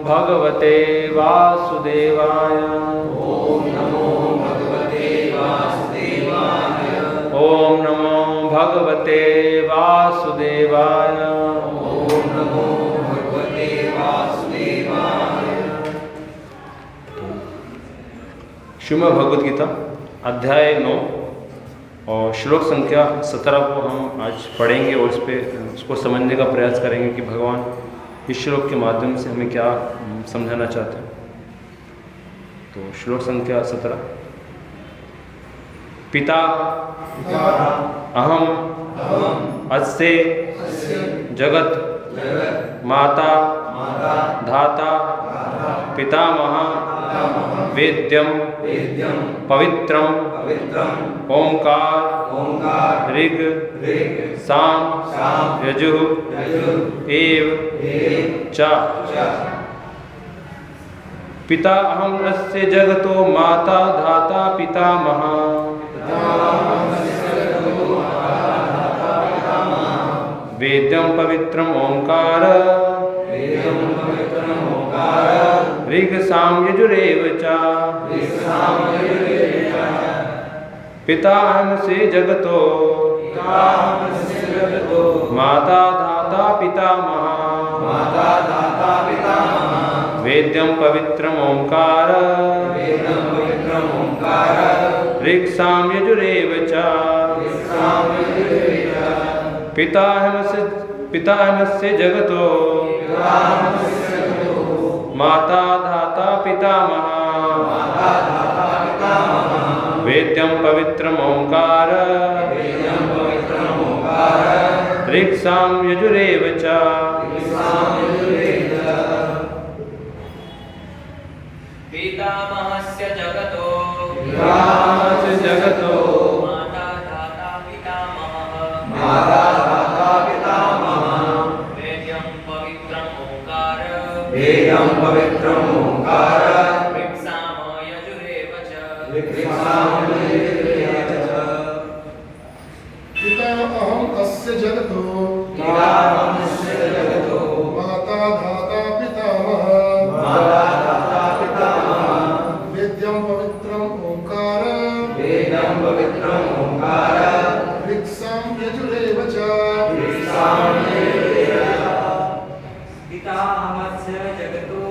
भगवते वासुदेवाय। ओम नमो भगवते वासुदेवाय। ओम नमो भगवते वासुदेवाय। ओम नमो भगवते वासुदेवाय। श्रीमद् भगवद गीता अध्याय 9 और श्लोक संख्या 17 को हम आज पढ़ेंगे और उसको समझने का प्रयास करेंगे कि भगवान इस श्लोक के माध्यम से हमें क्या समझाना चाहते हैं। तो श्लोक संख्या 17। पिता अहम अस्य जगत माता धाता पितामह वेद्यम पवित्रम ओंकार ऋग साम यजुः एव च। पिता अहम अस्य जगतो माता धाता पितामह वेद्यं पवित्रम ओंकार ऋग साम यजुरेव च। पिता अहमस्य जगतो माता धाता पितामह वेद्यं पवित्रम ओंकार ऋग साम यजुरेव च। पिता अहमस्य जगतो माता धाता पितामह वेद्यं पवित्रम ओंकार ऋग साम यजुरेव च। पितामहस्य जगतो माता धाता पितामहः वेद्यं पवित्रम् ओंकार ऋग साम यजुरेव च। पिता अहम अस्य जगतो माता धाता पितामह वेद्यं पवित्रम् ओंकार ऋग साम यजुरेव च। पितामहस्य जगतो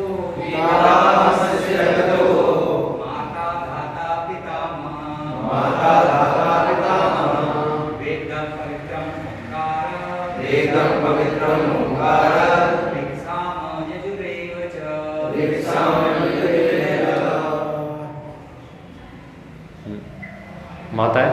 माता धाता पितामहः वेद्यं पवित्रम् ओंकार ऋग साम यजुरेव च। माता है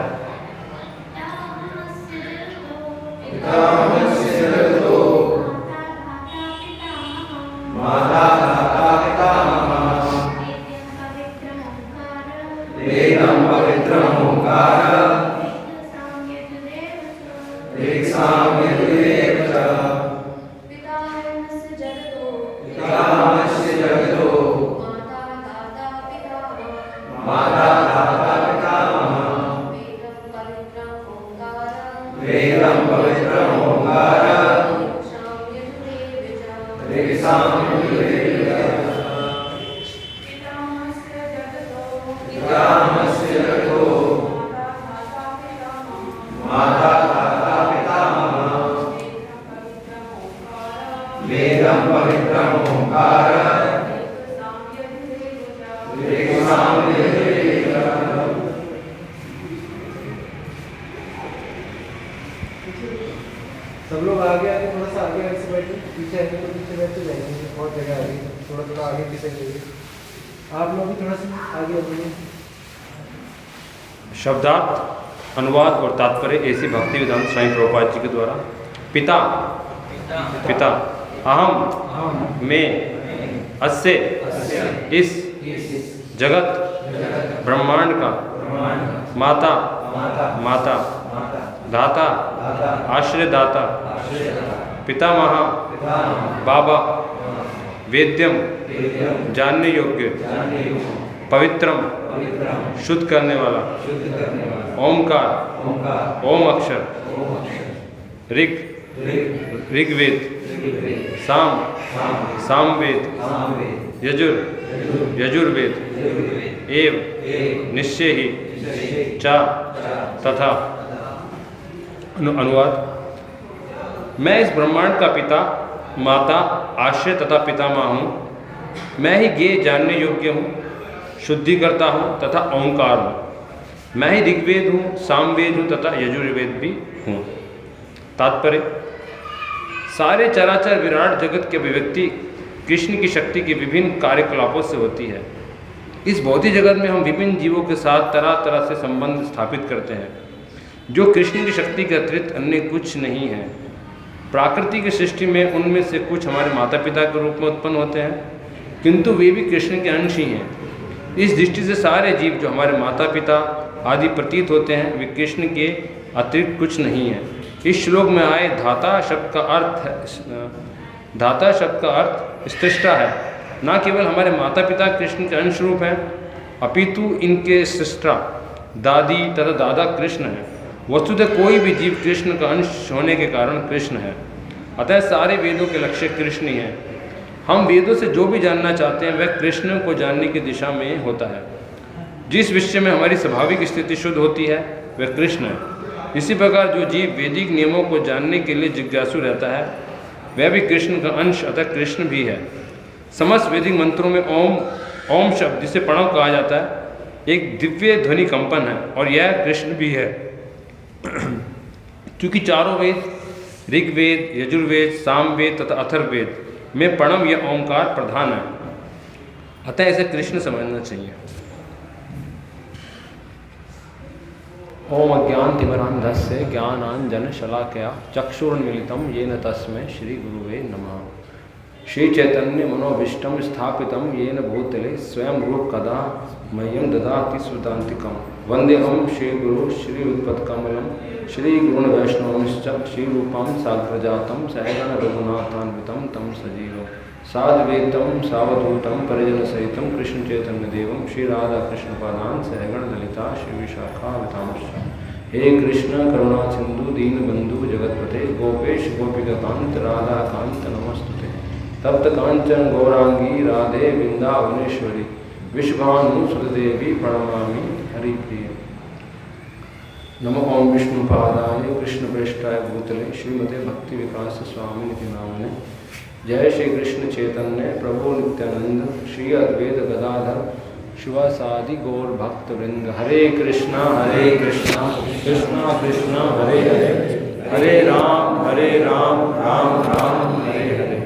सब लोग आगे आगे थोड़ा सा आगे से बैठे, पीछे आगे तो पीछे बैठते जाएंगे, बहुत जगह आ गई, थोड़ा थोड़ा आगे पीछे जाइए। आप लोग भी थोड़ा सा आगे आ जाइए। शब्दार्थ अनुवाद और तात्पर्य ऐसी भक्ति वेदांत स्वामी प्रभुपाद जी के द्वारा। पिता अहम में अस्य इस जगत ब्रह्मांड का माता दाता आश्रयदाता पितामह बाबा वेद्यम जानने योग्य पवित्रम शुद्ध करने वाला ओमकार ओम अक्षर ऋग्वेद साम सामवेद यजुर्वेद एव निश्चय ही च तथा। अनुवाद। मैं इस ब्रह्मांड का पिता, माता, आश्रय तथा पितामह हूँ। मैं ही ज्ञेय जानने योग्य हूँ, शुद्धिकर्ता हूँ तथा ओंकार हूँ। मैं ही ऋग्वेद हूँ, सामवेद हूँ तथा यजुर्वेद भी हूँ। तात्पर्य। सारे चराचर विराट जगत की अभिव्यक्ति कृष्ण की शक्ति के विभिन्न कार्यकलापों से होती है। इस भौतिक जगत में हम विभिन्न जीवों के साथ तरह तरह से संबंध स्थापित करते हैं, जो कृष्ण की शक्ति के अतिरिक्त अन्य कुछ नहीं है। प्राकृतिक सृष्टि में उनमें से कुछ हमारे माता पिता के रूप में उत्पन्न होते हैं, किंतु वे भी कृष्ण के अंश ही हैं। इस दृष्टि से सारे जीव जो हमारे माता पिता आदि प्रतीत होते हैं, वे कृष्ण के अतिरिक्त कुछ नहीं है। इस श्लोक में आए धाता शब्द का अर्थ सृष्टा है। न केवल हमारे माता पिता कृष्ण के अंश रूप हैं, अपितु इनके सृष्टा दादी तथा दादा कृष्ण हैं। वस्तुतः कोई भी जीव कृष्ण का अंश होने के कारण कृष्ण है। अतः सारे वेदों के लक्ष्य कृष्ण ही हैं। हम वेदों से जो भी जानना चाहते हैं वह कृष्ण को जानने की दिशा में होता है। जिस विषय में हमारी स्वाभाविक स्थिति शुद्ध होती है वह कृष्ण है। इसी प्रकार जो जीव वैदिक नियमों को जानने के लिए जिज्ञासु रहता है वह भी कृष्ण का अंश अतः कृष्ण भी है। समस्त वैदिक मंत्रों में ओम शब्द, जिसे प्रणव कहा जाता है, एक दिव्य ध्वनि कंपन है और यह कृष्ण भी है। क्योंकि चारों वेद ऋग्वेद, यजुर्वेद, सामवेद तथा अथर्ववेद में प्रणव या ओंकार प्रधान है, अतः इसे कृष्ण समझना चाहिए। ओम अज्ञानतिमिरान्धस्य ज्ञानाञ्जनशलाकया चक्षुरुन्मीलितं येन तस्मै श्रीगुरुवे नमः। श्रीचैतन्य मनोभीष्टं स्थापितं येन भूतले स्वयं रूप कदा मह्यं ददाति सुदान्तिकं। वन्देऽहं श्रीगुरु श्रीयुतपत्कमलं श्रीगुरुवैष्णवंश्च श्रीरूपं साग्रजातं सहगण रघुनाथान्वितं तं सजीवं साद्वैतं सावधूतं परिजनसहितं कृष्णचैतन्यदेवं श्रीराधाकृष्णपादान् सहगण ललिता श्रीविशाखावतांश्च। हे कृष्ण करुणा सिंधु दीनबंधु जगतपते गोपेश गोपिकांत राधाकांत नमस्तुते। तप्त कांचन गौरांगी राधे वृंदावनेश्वरी विश्वानु सुतदेवी प्रणमामि हरिप्रिय। नमो ओम विष्णुपादाय कृष्णप्रेष्ठाय भूतले श्रीमते भक्ति विकास स्वामिनिति नामने। जय श्री कृष्ण चैतन्य प्रभु नित्यानंद श्री अद्वैत गदाधर शिवासादि गौर भक्त वृंद। हरे कृष्णा कृष्णा कृष्णा हरे हरे, हरे राम राम राम हरे हरे।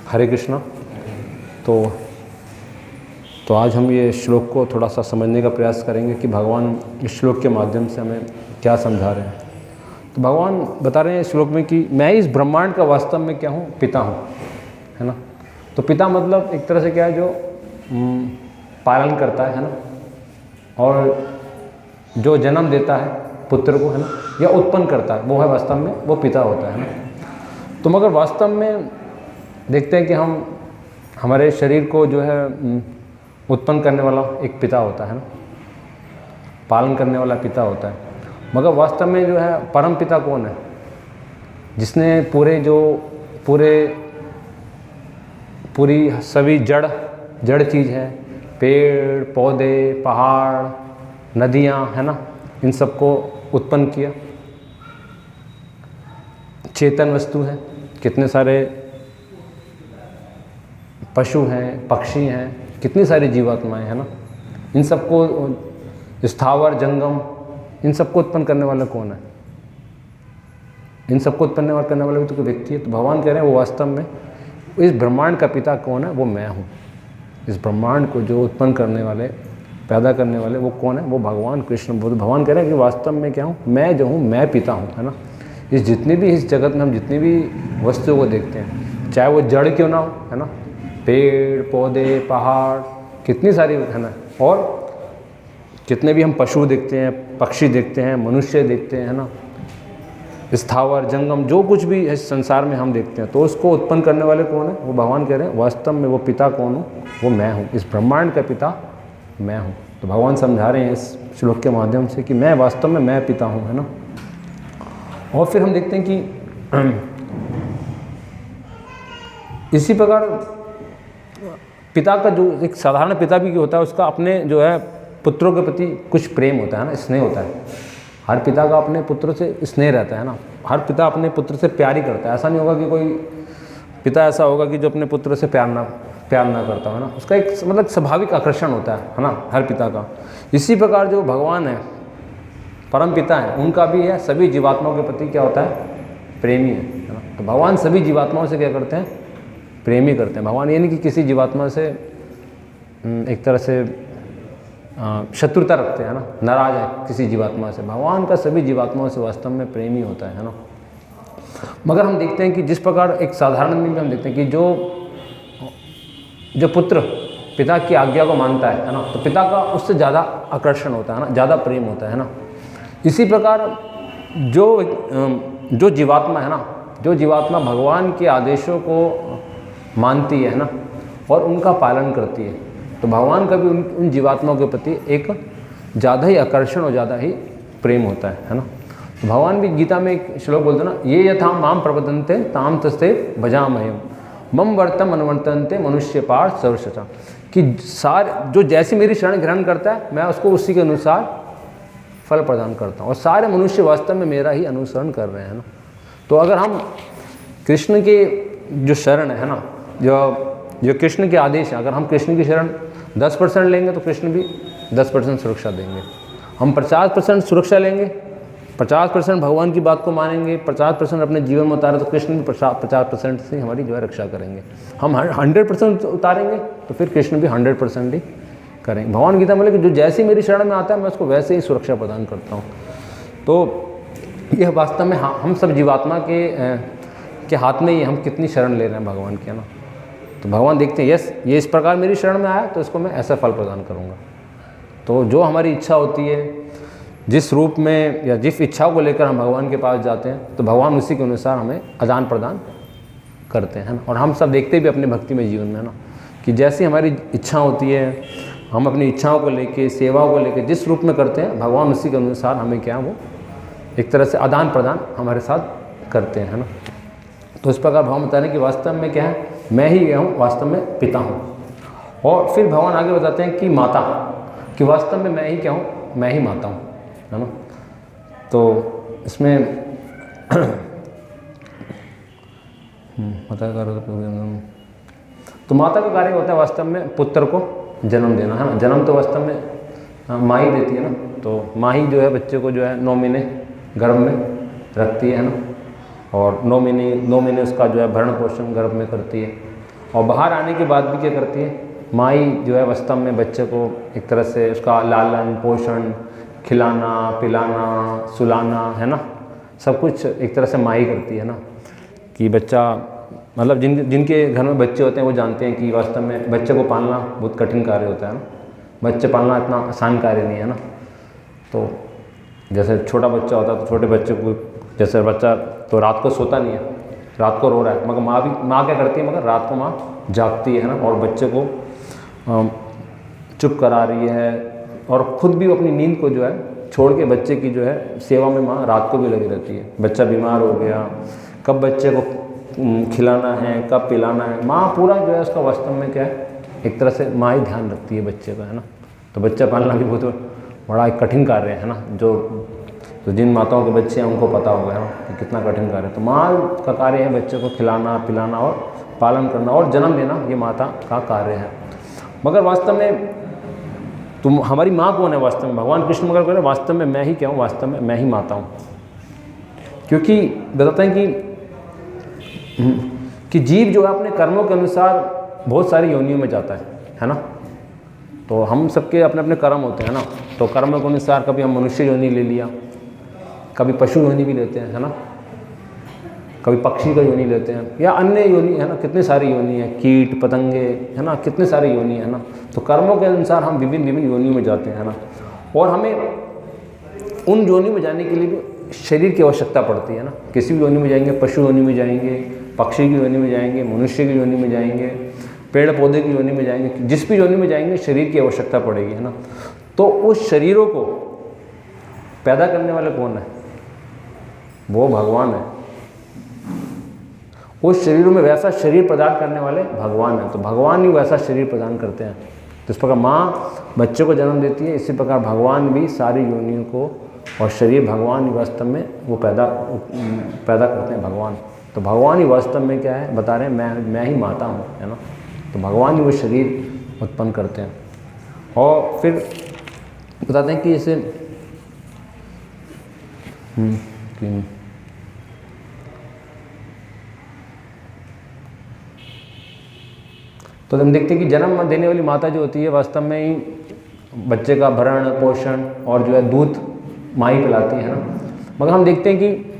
हरे कृष्णा। तो आज हम ये श्लोक को थोड़ा सा समझने का प्रयास करेंगे कि भगवान इस श्लोक के माध्यम से हमें क्या समझा रहे हैं। तो भगवान बता रहे हैं इस श्लोक में कि मैं इस ब्रह्मांड का वास्तव में क्या हूँ, पिता हूँ, है ना। तो पिता मतलब एक तरह से क्या है, जो पालन करता है ना, और जो जन्म देता है पुत्र को, है ना, या उत्पन्न करता है, वो है वास्तव में वो पिता होता है ना। तो मगर वास्तव में देखते हैं कि हम हमारे शरीर को जो है उत्पन्न करने वाला एक पिता होता है ना, पालन करने वाला पिता होता है। मगर वास्तव में जो है परम पिता कौन है, जिसने पूरी सभी जड़ चीज़ है, पेड़ पौधे पहाड़ नदियाँ, है ना, इन सबको उत्पन्न किया। चेतन वस्तु है, कितने सारे पशु हैं, पक्षी हैं, कितनी सारी जीवात्माएं, है ना। इन सबको स्थावर जंगम, इन सबको उत्पन्न करने वाला कौन है? इन सबको उत्पन्न करने वाला भी तो कोई व्यक्ति है। तो भगवान कह रहे हैं वो वास्तव में इस ब्रह्मांड का पिता कौन है, वो मैं हूँ। इस ब्रह्मांड को जो उत्पन्न करने वाले, पैदा करने वाले, वो कौन है? वो भगवान कृष्ण। भगवान कह रहे हैं कि वास्तव में क्या हूँ, मैं जो हूँ, मैं पिता हूँ, है ना। इस जगत में हम जितनी भी वस्तुओं को देखते हैं, चाहे वो जड़ क्यों ना हो, है ना, पेड़ पौधे पहाड़ कितनी सारी, है ना, और कितने भी हम पशु देखते हैं, पक्षी देखते हैं, मनुष्य देखते हैं, है ना, स्थावर जंगम जो कुछ भी इस संसार में हम देखते हैं, तो उसको उत्पन्न करने वाले कौन है? वो भगवान कह रहे हैं वास्तव में वो पिता कौन हूँ? वो मैं हूँ, इस ब्रह्मांड का पिता मैं हूँ। तो भगवान समझा रहे हैं इस श्लोक के माध्यम से कि मैं वास्तव में मैं पिता हूँ, है ना। और फिर हम देखते हैं कि इसी प्रकार पिता का जो एक साधारण पिता भी होता है, उसका अपने जो है पुत्रों के प्रति कुछ प्रेम होता है ना, स्नेह होता है। हर पिता का अपने पुत्र से स्नेह रहता है ना, हर पिता अपने पुत्र से प्यार ही करता है। ऐसा नहीं होगा कि कोई पिता ऐसा होगा कि जो अपने पुत्र से प्यार ना करता है ना, उसका एक मतलब स्वाभाविक आकर्षण होता है ना, हर पिता का। इसी प्रकार जो भगवान है, परम पिता है, उनका भी है सभी जीवात्माओं के प्रति क्या होता है? प्रेमी है ना। तो भगवान सभी जीवात्माओं से क्या करते हैं? प्रेमी करते हैं। भगवान ये नहीं कि किसी जीवात्मा से एक तरह से शत्रुता रखते हैं ना, नाराज है किसी जीवात्मा से। भगवान का सभी जीवात्माओं से वास्तव में प्रेम ही होता है ना। मगर हम देखते हैं कि जिस प्रकार एक साधारण में हम देखते हैं कि जो पुत्र पिता की आज्ञा को मानता है ना, तो पिता का उससे ज़्यादा आकर्षण होता है ना, ज़्यादा प्रेम होता है ना। इसी प्रकार जो जीवात्मा है ना, जो जीवात्मा भगवान के आदेशों को मानती है ना और उनका पालन करती है, तो भगवान का भी उन जीवात्माओं के प्रति एक ज़्यादा ही आकर्षण और ज़्यादा ही प्रेम होता है ना। तो भगवान भी गीता में एक श्लोक बोलते हैं ना, ये यथा माम प्रपद्यन्ते ताम तस्ते भजामह्यम मम वर्तम अनुवर्तन्ते मनुष्य पार्थ सर्वशता, कि जो जैसी मेरी शरण ग्रहण करता है मैं उसको उसी के अनुसार फल प्रदान करता हूँ, और सारे मनुष्य वास्तव में मेरा ही अनुसरण कर रहे हैं ना। तो अगर हम कृष्ण के जो शरण है ना, जो कृष्ण के आदेश है, अगर हम कृष्ण की शरण 10% लेंगे तो कृष्ण भी 10% सुरक्षा देंगे। हम 50% सुरक्षा लेंगे, 50% भगवान की बात को मानेंगे, 50% अपने जीवन में उतारें, तो कृष्ण भी 50% से हमारी जो है रक्षा करेंगे। हम 100% उतारेंगे तो फिर कृष्ण भी 100% ही करेंगे। भगवान गीता में कि जो जैसी मेरी शरण में आता है मैं उसको वैसे ही सुरक्षा प्रदान करता हूँ। तो यह वास्तव में हम सब जीवात्मा के हाथ में ही हम कितनी शरण ले रहे हैं भगवान की, है ना। तो भगवान देखते हैं यस ये इस प्रकार मेरी शरण में आया तो इसको मैं ऐसा फल प्रदान करूँगा। तो जो हमारी इच्छा होती है, जिस रूप में या जिस इच्छाओं को लेकर हम भगवान के पास जाते हैं, तो भगवान उसी के अनुसार हमें आदान प्रदान करते हैं ना। और हम सब देखते भी अपने भक्ति में जीवन में ना, कि जैसी हमारी इच्छा होती है, हम अपनी इच्छाओं को लेके, सेवाओं को लेके जिस रूप में करते हैं, भगवान उसी के अनुसार हमें क्या वो एक तरह से आदान प्रदान हमारे साथ करते हैं ना। तो इस प्रकार भगवान बता रहे हैं कि वास्तव में क्या है, मैं ही क्या हूँ, वास्तव में पिता हूँ। और फिर भगवान आगे बताते हैं कि माता, कि वास्तव में मैं ही क्या हूँ, मैं ही माता हूँ, है ना। तो इसमें माता का तो माता का कार्य होता है वास्तव में पुत्र को जन्म देना, है ना। जन्म तो वास्तव में माँ ही देती है ना। तो माँ ही जो है बच्चे को जो है 9 महीने गर्भ में रखती है ना, और 9 महीने उसका जो है भरण पोषण गर्भ में करती है। और बाहर आने के बाद भी क्या करती है, माँ ही जो है वास्तव में बच्चे को एक तरह से उसका लालन पोषण, खिलाना पिलाना सुलाना, है ना, सब कुछ एक तरह से माँ ही करती है ना। कि बच्चा मतलब जिनके घर में बच्चे होते हैं वो जानते हैं कि वास्तव में बच्चे को पालना बहुत कठिन कार्य होता है ना। बच्चे पालना इतना आसान कार्य नहीं है ना। तो जैसे छोटा बच्चा होता है तो छोटे बच्चे को, जैसे बच्चा तो रात को सोता नहीं है, रात को रो रहा है, मगर माँ क्या करती है, मगर रात को माँ जागती है ना, और बच्चे को चुप करा रही है, और ख़ुद भी अपनी नींद को जो है छोड़ के बच्चे की जो है सेवा में माँ रात को भी लगी रहती है। बच्चा बीमार हो गया, कब बच्चे को खिलाना है, कब पिलाना है, माँ पूरा जो है उसका वास्तव में क्या है, एक तरह से माँ ही ध्यान रखती है बच्चे का, है ना। तो बच्चा पालना भी बहुत बड़ा एक कठिन कार्य है ना। तो जिन माताओं के बच्चे हैं उनको पता होगा ना कि कितना कठिन कार्य है। तो माँ का कार्य है बच्चे को खिलाना पिलाना और पालन करना और जन्म देना, ये माता का कार्य है। मगर वास्तव में तुम हमारी माँ कौन है वास्तव में, भगवान कृष्ण मगर कह रहे वास्तव में मैं ही क्या हूँ, वास्तव में मैं ही माता हूँ। क्योंकि बताते हैं कि जीव जो है अपने कर्मों के अनुसार बहुत सारी योनियों में जाता है ना। तो हम सबके अपने अपने कर्म होते हैं ना। तो कर्मों के अनुसार कभी हम मनुष्य योनि ले लिया, कभी पशु योनि भी लेते हैं, है ना, कभी पक्षी का योनि लेते हैं, या अन्य योनि, है ना। कितनी सारी योनि है, कीट पतंगे, है ना, कितने सारी योनि है ना। तो कर्मों के अनुसार हम विभिन्न योनियों में जाते हैं ना। और हमें उन योनियों में जाने के लिए भी शरीर की आवश्यकता पड़ती है ना। किसी भी योनि में जाएंगे, पशु योनि में जाएंगे, पक्षी की योनि में जाएंगे, मनुष्य की योनि में जाएंगे, पेड़ पौधे की योनि में जाएंगे, जिस भी योनि में जाएंगे शरीर की आवश्यकता पड़ेगी, है ना। तो उस शरीरों को पैदा करने वाले कौन है? वो भगवान है। उस शरीरों में वैसा शरीर प्रदान करने वाले भगवान है। तो भगवान ही वैसा शरीर प्रदान करते हैं। जिस प्रकार माँ बच्चे को जन्म देती है, इसी प्रकार भगवान भी सारी योनियों को और शरीर भगवान ही वास्तव में वो पैदा करते हैं भगवान। तो भगवान ही वास्तव में क्या है बता रहे हैं, मैं ही माता हूँ, है ना। तो भगवान ही वो शरीर उत्पन्न करते हैं। और फिर बताते हैं कि जैसे तो हम देखते हैं कि जन्म देने वाली माता जो होती है वास्तव में ही बच्चे का भरण पोषण और जो है दूध माँ ही पिलाती है ना। मगर हम देखते हैं कि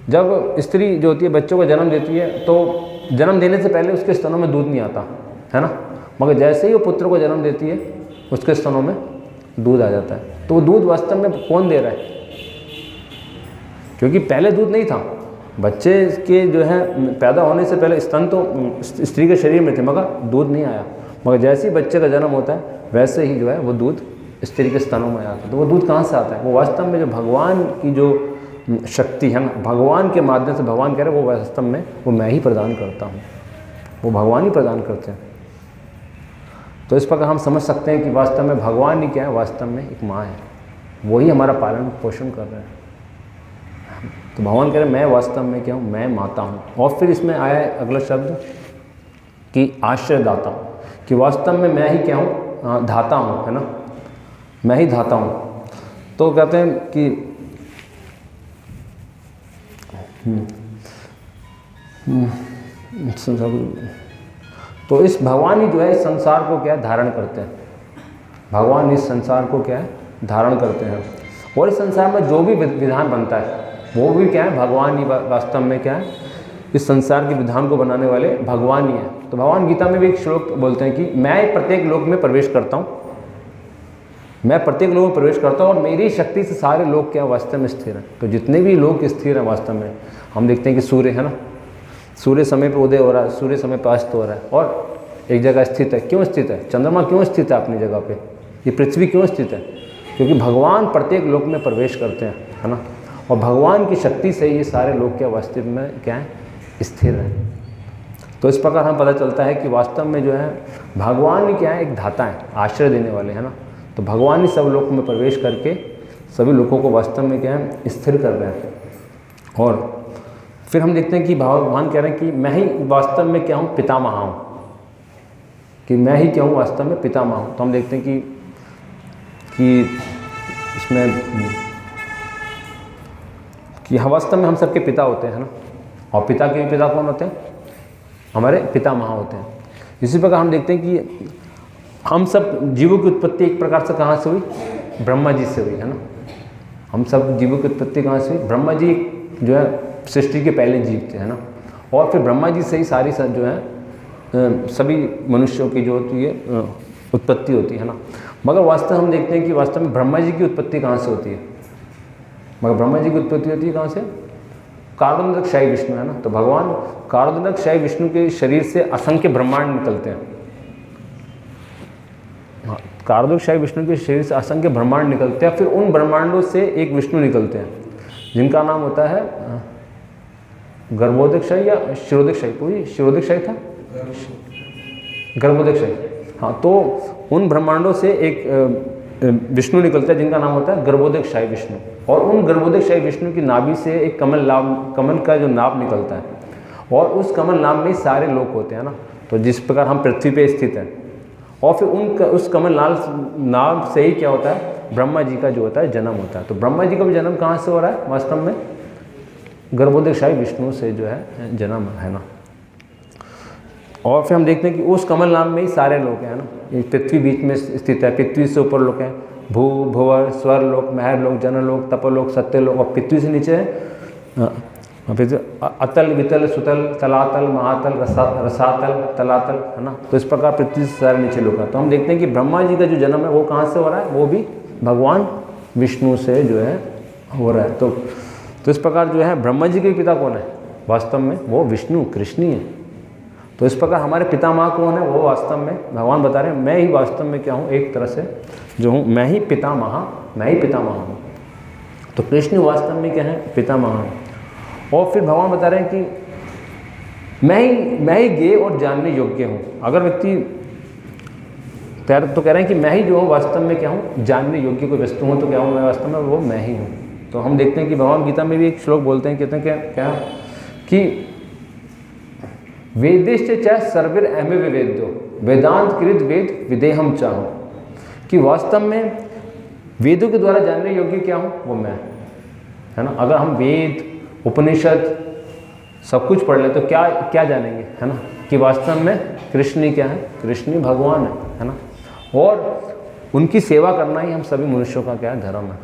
जब स्त्री जो होती है बच्चों को जन्म देती है तो जन्म देने से पहले उसके स्तनों में दूध नहीं आता, है ना। मगर जैसे ही वो पुत्र को जन्म देती है उसके स्तनों में दूध आ जाता है। तो वो दूध वास्तव में कौन दे रहा है? क्योंकि पहले दूध नहीं था, बच्चे के जो है पैदा होने से पहले स्तन तो स्त्री के शरीर में थे मगर दूध नहीं आया। मगर जैसे ही बच्चे का जन्म होता है वैसे ही जो है वो दूध स्त्री के स्तनों में आता है। तो वो दूध कहाँ से आता है? वो वास्तव में जो भगवान की जो शक्ति है ना, भगवान के माध्यम से भगवान कह रहे हैं वो वास्तव में वो मैं ही प्रदान करता हूँ, वो भगवान ही प्रदान करते हैं। तो इस प्रकार हम समझ सकते हैं कि वास्तव में भगवान ही क्या है, वास्तव में एक माँ है, वही हमारा पालन पोषण कर रहे हैं। तो भगवान कह रहे हैं मैं वास्तव में क्या हूँ, मैं माता हूँ। और फिर इसमें आया है अगला शब्द कि आश्रयदाता, कि वास्तव में मैं ही क्या हूँ, धाता हूँ, है ना, मैं ही धाता हूँ। तो कहते हैं कि तो इस भगवान ही जो है इस संसार को क्या है धारण करते हैं। भगवान इस संसार को क्या है धारण करते हैं। और इस संसार में जो भी विधान बनता है वो भी क्या है भगवान ही वास्तव में क्या है इस संसार के विधान को बनाने वाले भगवान ही है। तो भगवान गीता में भी एक श्लोक बोलते हैं कि मैं प्रत्येक लोक में प्रवेश करता हूँ, मैं प्रत्येक लोक में प्रवेश करता हूँ और मेरी शक्ति से सारे लोग क्या वास्तव में स्थिर हैं। तो जितने भी लोग स्थिर हैं वास्तव में, हम देखते हैं कि सूर्य है ना, सूर्य समय पर उदय हो रहा है, सूर्य समय पर अस्त हो रहा है और एक जगह स्थित है। क्यों स्थित है? चंद्रमा क्यों स्थित है अपनी जगह पे? ये पृथ्वी क्यों स्थित है? क्योंकि भगवान प्रत्येक लोक में प्रवेश करते हैं, है ना। और भगवान की शक्ति से ये सारे लोग क्या वास्तव में क्या है स्थिर हैं। तो इस प्रकार हम पता चलता है कि वास्तव में जो है भगवान ही क्या है एक धाता है, आश्रय देने वाले, है ना। तो भगवान ही सब लोग में प्रवेश करके सभी लोगों को वास्तव में क्या है स्थिर कर रहे हैं। और फिर हम देखते हैं कि भगवान कह रहे हैं कि मैं ही वास्तव में क्या हूँ, पितामह हूँ, कि मैं ही क्या हूँ वास्तव में पितामह हूँ। तो हम देखते हैं कि इसमें कि वास्तव में हम सबके पिता होते हैं, है ना। और पिता के भी पिता कौन होते हैं? हमारे पितामह होते हैं। इसी प्रकार हम देखते हैं कि हम सब जीवों की उत्पत्ति एक प्रकार से कहाँ से हुई? ब्रह्मा जी से हुई, है ना। हम सब जीवों की उत्पत्ति कहाँ से हुई? ब्रह्मा जी जो है सृष्टि के पहले जीव थे, है ना। और फिर ब्रह्मा जी से ही सारी जो है सभी मनुष्यों की जो होती है उत्पत्ति होती है ना। मगर वास्तव हम देखते हैं कि वास्तव में ब्रह्मा जी की उत्पत्ति कहाँ से होती है? मगर ब्रह्मा जी की उत्पत्ति होती है कहाँ से? कारणोदक शाही विष्णु, है ना। तो भगवान कारणोदक शाही विष्णु के शरीर से असंख्य ब्रह्मांड निकलते हैं। हाँ, कारणोदक शाही विष्णु के शरीर से असंख्य ब्रह्मांड निकलते हैं। फिर उन ब्रह्मांडों से एक विष्णु निकलते हैं जिनका नाम होता है गर्भोदकशाही या शिरोदकशाही। पूरी शिरोदकशाही था, गर्भोदकशाही। हाँ, तो उन ब्रह्मांडों से एक विष्णु निकलता है जिनका नाम होता है गर्भोदकशाही विष्णु। और उन गर्भोदकशाही विष्णु की नाभि से एक कमल का जो नाभ निकलता है और उस कमल नाभ में सारे लोग होते हैं ना। तो जिस प्रकार हम पृथ्वी पे स्थित हैं और फिर उस कमल नाभ से ही क्या होता है? ब्रह्मा जी का जो होता है जन्म होता है। तो ब्रह्मा जी का भी जन्म कहाँ से हो रहा है? वास्तव में गर्भोदकशाही विष्णु से जो है जन्म है ना। और फिर हम देखते हैं कि उस कमल नाम में ही सारे लोग हैं ना। ये पृथ्वी बीच में स्थित है, पृथ्वी से ऊपर लोग हैं भू भुवर स्वर लोक महर लोक जन लोक तपलोक सत्य लोक। और पृथ्वी से नीचे है अतल वितल सुतल तलातल महातल रसातल तलातल, है ना। तो इस प्रकार पृथ्वी से सारे नीचे लोग हैं। तो हम देखते हैं कि ब्रह्मा जी का जो जन्म है वो कहाँ से हो रहा है? वो भी भगवान विष्णु से जो है हो रहा है। तो तो इस प्रकार जो है ब्रह्मा जी के पिता कौन है वास्तव में, वो विष्णु कृष्ण ही है। तो इस प्रकार हमारे पितामह कौन है, वो वास्तव में भगवान बता रहे हैं मैं ही वास्तव में क्या हूँ, एक तरह से जो हूँ मैं ही पितामह हूँ। तो कृष्ण वास्तव में क्या है, पितामह हूँ। और फिर भगवान बता रहे हैं कि मैं ही ज्ञेय और जानने योग्य हूँ। अगर व्यक्ति तो कह रहे हैं कि मैं ही जो हूँ वास्तव में क्या हूँ, जानने योग्य कोई वस्तु हूँ तो क्या हूँ मैं वास्तव में, वो मैं ही हूँ। तो हम देखते हैं कि भगवान गीता में भी एक श्लोक बोलते हैं, कहते हैं क्या कि वेदेश्च च सर्विर अहमेव वेद्यो वेदांत कृत वेद विदेहम चाहो, कि वास्तव में वेदों के द्वारा जानने योग्य क्या हूँ, वो मैं, है ना। अगर हम वेद उपनिषद सब कुछ पढ़ लें तो क्या जानेंगे, है ना, कि वास्तव में कृष्ण ही क्या है, कृष्ण ही भगवान है ना। और उनकी सेवा करना ही हम सभी मनुष्यों का क्या है, धर्म है।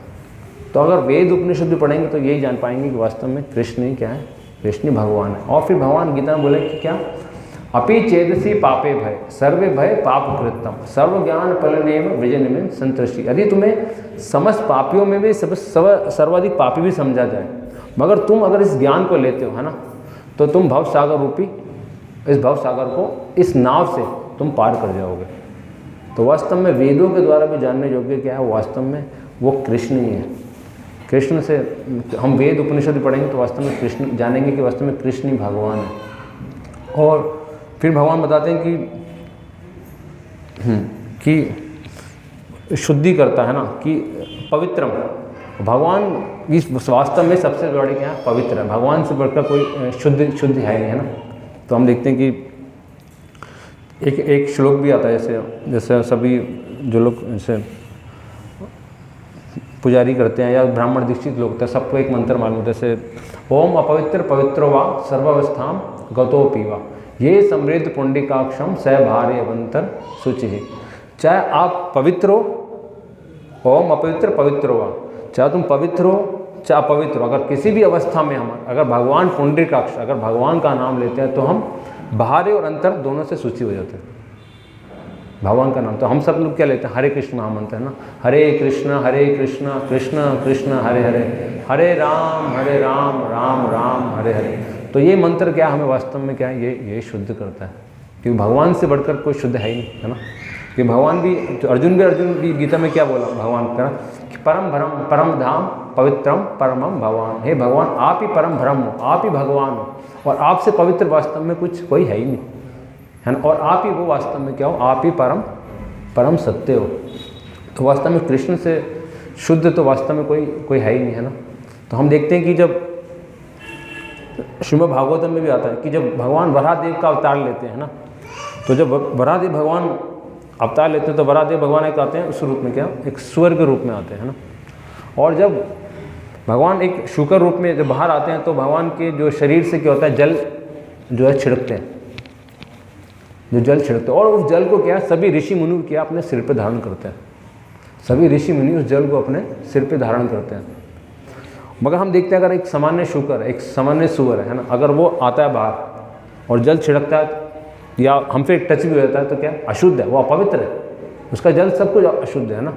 तो अगर वेद उपनिषद भी पढ़ेंगे तो यही जान पाएंगे कि वास्तव में कृष्ण ही क्या है, कृष्ण ही भगवान है। और फिर भगवान गीता में बोले कि क्या, अपि चेदसी पापे भय सर्वे भय पाप कृतम सर्व ज्ञान फलनेम वृजन में संतृष्टि। यदि तुम्हें समस्त पापियों में भी सर्वाधिक पापी भी समझा जाए, मगर तुम अगर इस ज्ञान को लेते हो, है ना, तो तुम भवसागर रूपी इस भवसागर को इस नाव से तुम पार कर जाओगे। तो वास्तव में वेदों के द्वारा भी जानने योग्य क्या है, वास्तव में वो कृष्ण ही है। कृष्ण से हम वेद उपनिषद पढ़ेंगे तो वास्तव में कृष्ण जानेंगे कि वास्तव में कृष्ण ही भगवान है। और फिर भगवान बताते हैं कि शुद्धि करता है ना, कि पवित्रम, भगवान इस वास्तव में सबसे बड़ी क्या है, पवित्र है। भगवान से बढ़कर कोई शुद्ध है नहीं, है ना। तो हम देखते हैं कि एक श्लोक भी आता है, जैसे सभी जो लोग जैसे पुजारी करते हैं या ब्राह्मण दीक्षित लोग होते हैं, सबको एक मंत्र मालूम होता है, जैसे ओम अपवित्र पवित्रो वा सर्वावस्थाम गतो पीवा ये समृद्ध पुंडिकाक्षम स भार्य अवंतर शुचि। चाहे आप पवित्र हो, ओम अपवित्र पवित्र वा, चाहे तुम पवित्र हो चाहे अपवित्र हो, अगर किसी भी अवस्था में हम अगर भगवान पुंडरीकाक्ष अगर भगवान का नाम लेते हैं तो हम बाहरी और अंतर दोनों से सूची हो जाते हैं। भगवान का नाम तो हम सब लोग क्या लेते हैं, हरे कृष्ण महामंत्र है ना, हरे कृष्ण कृष्ण कृष्ण हरे हरे, हरे राम राम राम हरे हरे। तो ये मंत्र क्या हमें वास्तव में क्या है, ये शुद्ध करता है, क्योंकि भगवान से बढ़कर कोई शुद्ध है ही नहीं, है ना। कि भगवान भी तो अर्जुन भी गीता में क्या बोला भगवान का, कि परम धाम पवित्रम परमम भगवान, हे भगवान आप ही परम भ्रम हो, आप ही भगवान हो, और आपसे पवित्र वास्तव में कोई है ही नहीं, है ना। और आप ही वो वास्तव में क्या हो, आप ही परम सत्य हो। तो वास्तव में कृष्ण से शुद्ध तो वास्तव में कोई है ही नहीं, है ना। तो हम देखते हैं कि जब श्रीमद् भागवतम में भी आता है कि जब भगवान वराहदेव का अवतार लेते हैं ना, तो जब वराहदेव भगवान अवतार लेते हैं तो वराहदेव भगवान एक आते हैं उस रूप में क्या, एक स्वर्ग रूप में आते हैं, है ना। और जब भगवान एक शुकर रूप में जब बाहर आते हैं तो भगवान के जो शरीर से क्या होता है, जल जो है छिड़कते हैं, जो जल छिड़कते हैं, और उस जल को क्या सभी ऋषि मुनि क्या अपने सिर पे धारण करते हैं, सभी ऋषि मुनि उस जल को अपने सिर पे धारण करते हैं। मगर हम देखते हैं अगर एक सामान्य शुकर एक सामान्य सुअर है ना, अगर वो आता है बाहर और जल छिड़कता है या हमसे एक टच भी हो जाता है तो क्या अशुद्ध है, वो अपवित्र है, उसका जल सब कुछ अशुद्ध है ना,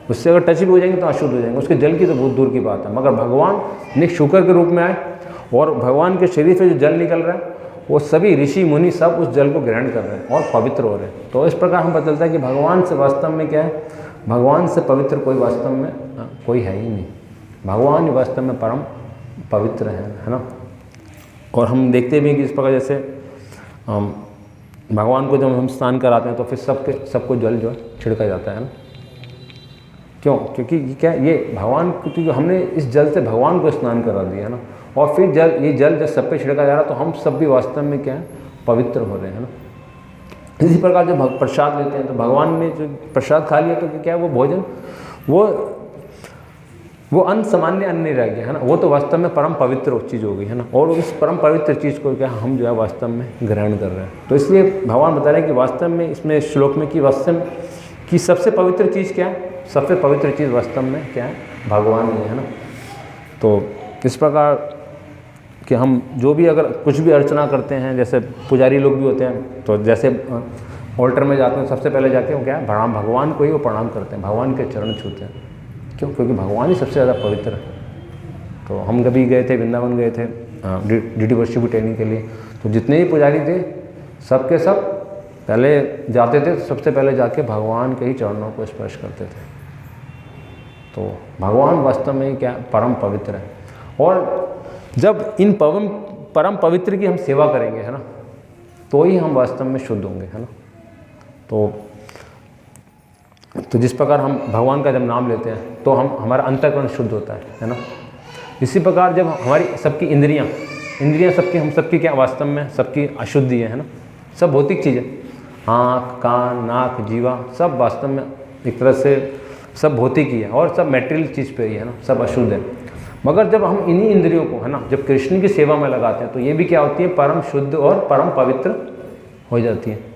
उससे अगर टच भी हो जाएंगे तो अशुद्ध हो जाएंगे, उसके जल की तो बहुत दूर की बात है। मगर भगवान ने शुकर के रूप में आए और भगवान के शरीर से जो जल निकल रहा है वो सभी ऋषि मुनि सब उस जल को ग्रहण कर रहे हैं और पवित्र हो रहे हैं। तो इस प्रकार हम पता चलता है कि भगवान से वास्तव में क्या है, भगवान से पवित्र कोई वास्तव में कोई है ही नहीं, भगवान ही वास्तव में परम पवित्र है ना। और हम देखते भी हैं कि इस प्रकार जैसे भगवान को जब हम स्नान कराते हैं तो फिर सबको जल जो है छिड़का जाता है ना। क्यों? क्योंकि क्या ये भगवान, क्योंकि हमने इस जल से भगवान को स्नान करा दिया है ना, और फिर ये जल जब सब पे छिड़का जा रहा है तो हम सब भी वास्तव में क्या है, पवित्र हो रहे हैं ना। इसी प्रकार जब प्रसाद लेते हैं तो भगवान ने जो प्रसाद खा लिया तो क्या है, वो भोजन वो अन्न सामान्य अन्न नहीं रह गया है ना, वो तो वास्तव में परम पवित्र चीज़ हो गई है ना। और उस परम पवित्र चीज़ को क्या हम जो है वास्तव में ग्रहण कर रहे हैं। तो इसलिए भगवान बता रहे हैं कि वास्तव में इसमें श्लोक में कि वास्तव की सबसे पवित्र चीज़ क्या है, सबसे पवित्र चीज़ वास्तव में क्या है, भगवान ही है ना। तो इस प्रकार कि हम जो भी अगर कुछ भी अर्चना करते हैं, जैसे पुजारी लोग भी होते हैं, तो जैसे ऑल्टर में जाते हैं सबसे पहले जाके वो क्या है, भगवान को ही वो प्रणाम करते हैं, भगवान के चरण छूते हैं। क्यों? क्योंकि भगवान ही सबसे ज़्यादा पवित्र है। तो हम कभी गए थे, वृंदावन गए थे ड्यूटी वर्शिप ट्रेनिंग के लिए, तो जितने भी पुजारी थे सब के सब पहले जाते थे, सबसे पहले जाके भगवान के ही चरणों को स्पर्श करते थे। तो भगवान वास्तव में क्या परम पवित्र है, और जब इन परम पवित्र की हम सेवा करेंगे, है ना, तो ही हम वास्तव में शुद्ध होंगे, है ना। तो जिस प्रकार हम भगवान का जब नाम लेते हैं तो हमारा अंतःकरण शुद्ध होता है ना। इसी प्रकार जब हमारी सबकी इंद्रियां सबकी हम सबकी क्या वास्तव में सबकी अशुद्धि है ना, सब भौतिक चीज़ें, आँख, कान, नाक, जीवा, सब वास्तव में एक तरह से सब भौतिक ही है और सब मैटेरियल चीज़ पे ही है ना, सब अशुद्ध है। मगर जब हम इन्हीं इंद्रियों को, है ना, जब कृष्ण की सेवा में लगाते हैं तो ये भी क्या होती है, परम शुद्ध और परम पवित्र हो जाती है।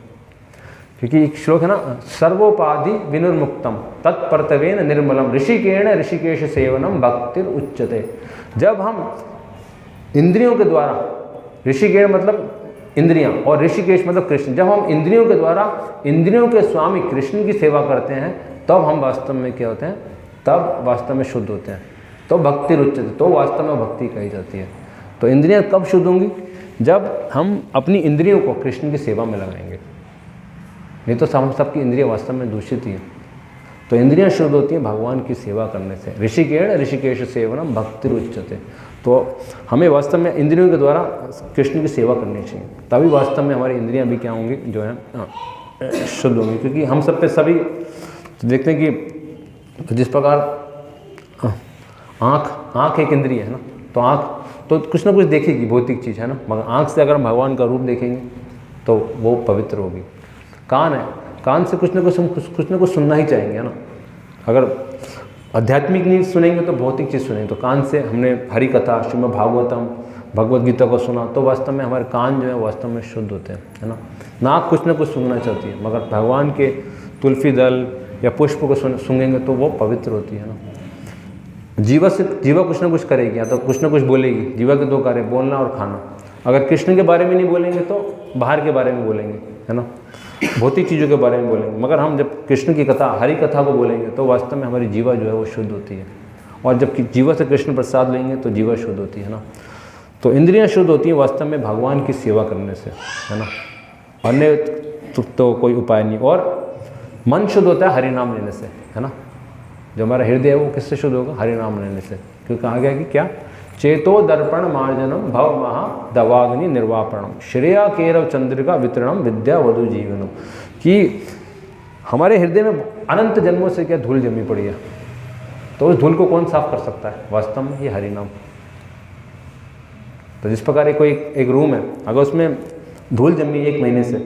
क्योंकि एक श्लोक है ना, सर्वोपाधि विनिर्मुक्तम तत्पर्तवेन निर्मलम ऋषिकेण ऋषिकेश सेवनम भक्तिर उच्चते। जब हम इंद्रियों के द्वारा, ऋषिकेण मतलब इंद्रियां और ऋषिकेश मतलब कृष्ण, जब हम इंद्रियों के द्वारा इंद्रियों के स्वामी कृष्ण की सेवा करते हैं तब हम वास्तव में क्या होते हैं, तब वास्तव में शुद्ध होते हैं। तो भक्ति उच्चते, तो वास्तव में भक्ति कही जाती है। तो इंद्रियां कब शुद्ध होंगी, जब हम अपनी इंद्रियों को कृष्ण की सेवा में लगाएंगे, नहीं तो हम सबकी इंद्रियां वास्तव में दूषित ही हैं। तो इंद्रियां शुद्ध होती हैं भगवान की सेवा करने से। ऋषिकेण ऋषिकेश सेवनम भक्ति उच्चते। तो हमें वास्तव में इंद्रियों के द्वारा कृष्ण की सेवा करनी चाहिए, तभी वास्तव में हमारी इंद्रियां भी क्या होंगी, जो है शुद्ध होंगी। क्योंकि हम सब पे सभी देखते हैं कि जिस प्रकार आँख एक इंद्रिय है ना, तो आँख तो कुछ ना कुछ देखेगी, भौतिक चीज़ है ना, मगर आँख से अगर हम भगवान का रूप देखेंगे तो वो पवित्र होगी। कान है, कान से कुछ ना कुछ सुनना ही चाहेंगे, है ना। अगर आध्यात्मिक नहीं सुनेंगे तो भौतिक चीज़ सुनेंगे। तो कान से हमने हरि कथा, श्रीमद् भागवतम, भगवद गीता को सुना तो वास्तव में हमारे कान जो है वास्तव में शुद्ध होते हैं, है ना। नाक कुछ ना कुछ सुनना चाहती है, मगर भगवान के तुलसी दल या पुष्प को सूंघेंगे तो वो पवित्र होती है ना। जीवा कुछ ना कुछ करेगी, या तो कुछ ना कुछ बोलेगी। जीवा के दो कार्य, बोलना और खाना। अगर कृष्ण के बारे में नहीं बोलेंगे तो बाहर के बारे में बोलेंगे, है ना, भौतिक चीज़ों के बारे में बोलेंगे। मगर हम जब कृष्ण की कथा, हरि कथा को बोलेंगे तो वास्तव में हमारी जीवा जो है वो शुद्ध होती है। और जब जीवा से कृष्ण प्रसाद लेंगे तो जीवा शुद्ध होती है ना। तो इंद्रियां शुद्ध होती हैं वास्तव में भगवान की सेवा करने से, है ना, अन्य तो कोई उपाय नहीं। और मन शुद्ध होता है हरि नाम लेने से, है ना। जो हमारा हृदय है वो किससे शुद्ध होगा, हरि नाम लेने से। क्योंकि कहा गया कि क्या, चेतो दर्पण मार्जनम भव महा दवाग्नि निर्वापणम श्रेया केरव चंद्रिका वितरणम विद्या वधु जीवनम। कि हमारे हृदय में अनंत जन्मों से क्या धूल जमी पड़ी है, तो उस धूल को कौन साफ कर सकता है, वास्तव में ये हरि नाम। तो जिस प्रकार कोई एक रूम है, अगर उसमें धूल जमी 1 महीने से,